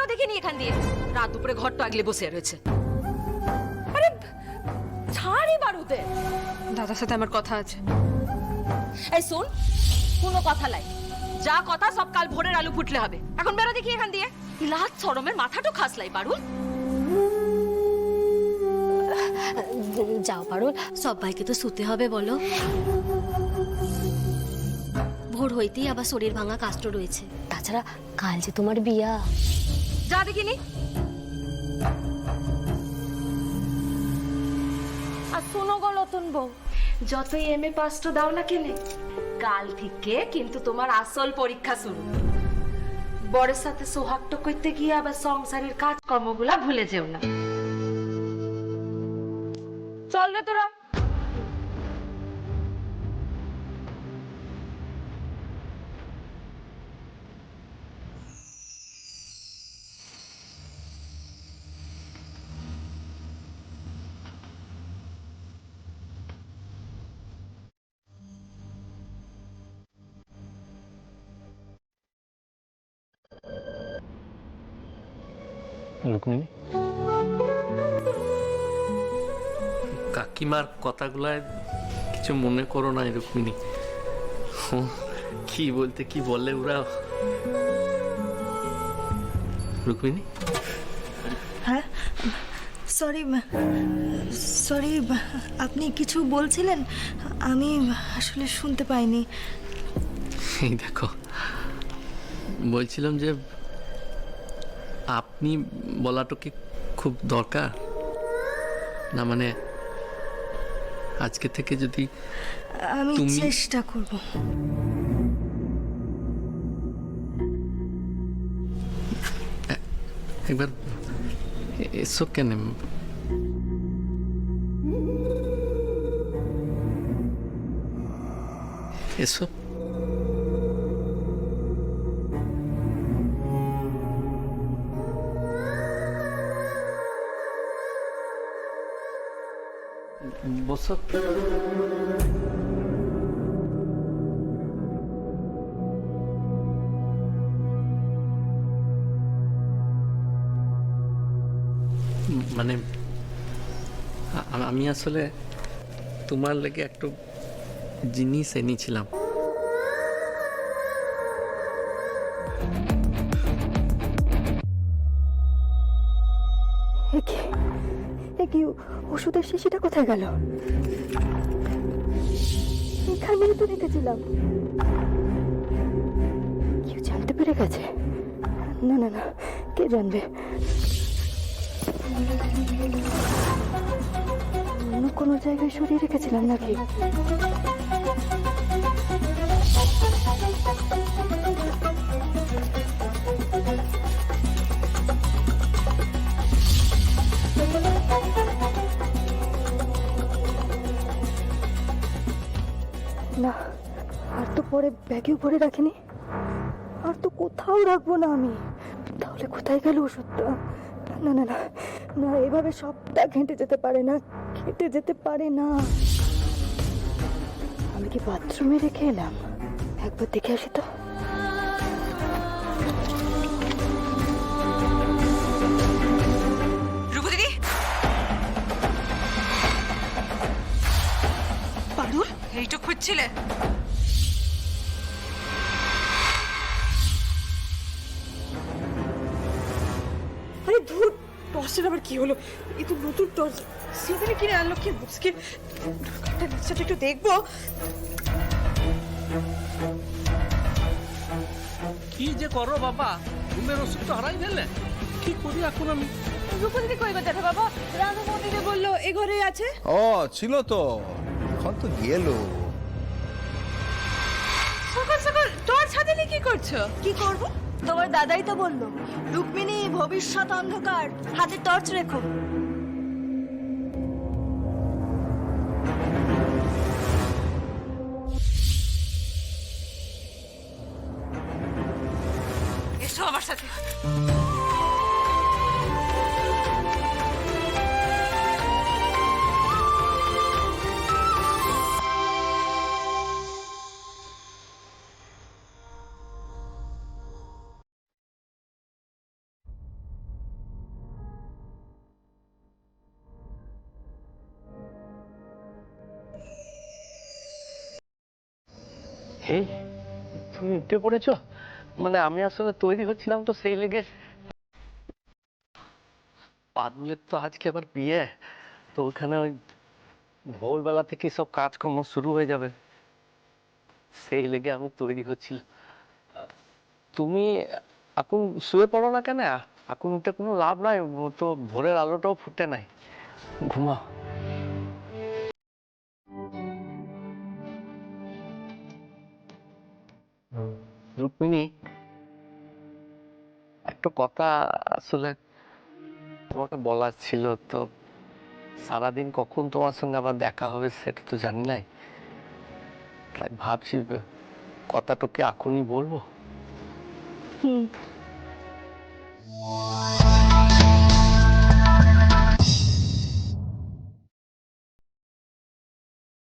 বেরো দেখিনি এখান দিয়ে। রাত দুপুরে ঘরটা আগলে বসে রয়েছে। আরে ছাড়ি বারুতে। দাদার সাথে আমার কথা আছে। এই শোন, কোনো কথা নাই, যা কথা সব কাল ভোরের আলু ফুটলে হবে। এখন বেরো দেখি এখান দিয়ে। লাজ শরমের মাথাটা খাসলাই পারুল। যাও পারুল, সবাইকে তো শুতে হবে বলো। ভোর হইতেই আবার শরীর ভাঙা কাষ্ট রয়েছে। তাছাড়া কাল যে তোমার বিয়া। যা দেখিনি। আর শোনো গো নতুন বউ, যতই এমএ পাসটা দাও না কেনে, কাল থেকে কিন্তু তোমার আসল পরীক্ষা শুরু। বরের সাথে সোহাগটা করতে গিয়ে আবার সংসারের কাজকর্মগুলা ভুলে যেও না। চল রে তোরা। রুক্মিণী, কাকিমার কথাগুলায় কিছু মনে করো না রুক্মিণী। কি বলতে কি বলে ওরা। রুক্মিণী, হ্যাঁ সরি সরি, আপনি কিছু বলছিলেন, আমি আসলে শুনতে পাইনি। এই দেখো, বলছিলাম যে আপনি বলাটা কি খুব দরকার না? মানে আজকে থেকে যদি আমি তুমি চেষ্টা করব। একবার এসো কেন। এসো। বসো। মানে আমি আসলে তোমার লেগে একটু জিনিস এনেছিলাম। কি ওষুধের শিশিটা কোথায় গেল? এখানেই তো রেখেছিলাম। কেউ জানতে পেরে গেছে? না না না, কে জানবে? অন্য কোনো জায়গায় সরিয়ে রেখেছিলাম নাকি? না, আর তো পরে ব্যাগেও ভরে রাখিনি, আর তো কোথাও রাখবো না আমি। তাহলে কোথায় গেল ওষুধটা? না না না না, এভাবে সবটা ঘেঁটে যেতে পারে না, ঘেঁটে যেতে পারে না। আমি কি বাথরুমে রেখে এলাম? একবার দেখে আসি তো। রূপু দিদি, পারুল এইটা খুঁজছিলে? আরে ধুর, টর্চের আবার কি হলো? এই তো নতুন টর্চ, সেখানে কিনে আনলো কি? বুঝকে নিশ্চয়টা একটু দেখবো। কি যে করো বাবা, ঘুমের ওষুধ তো হারাই ফেললে। কি করি এখন আমি? রূপু দিদি কই গো দেখা বাবা? রানু মন্দিরে বললো এ ঘরেই আছে। ও ছিল তো, এখন তো গেল। সকাল সকাল টর্চ হাতে নিয়ে কি করছো? কি করব? তোমার দাদাই তো বললো, রুক্মিণী ভবিষ্যৎ অন্ধকার, হাতে টর্চ রেখো। এসো আমার সাথে। এই তুমি উঠে পড়েছো? মানে আমি আসলে তৈরি হচ্ছিলাম তো সেই লেগে। পাদুলের তো আজকে আবার বিয়ে, তো ওখানে ওই ভোরবেলা থেকে সব কাজকর্ম শুরু হয়ে যাবে, সেই লেগে আমি তৈরি হচ্ছি। তুমি এখন শুয়ে পড়ো না কেন? এখন উঠে কোনো লাভ নাই, ও তো ভোরের আলোটাও ফুটে নাই। ঘুমাও। রুক্মিণী, একটা কথা আসলে তোমাকে বলার ছিল তো। সারাদিন কখন তোমার সঙ্গে আবার দেখা হবে সেটা তো জানি নাই, তাই ভাবছি কথাটাকে এখনই বলবো।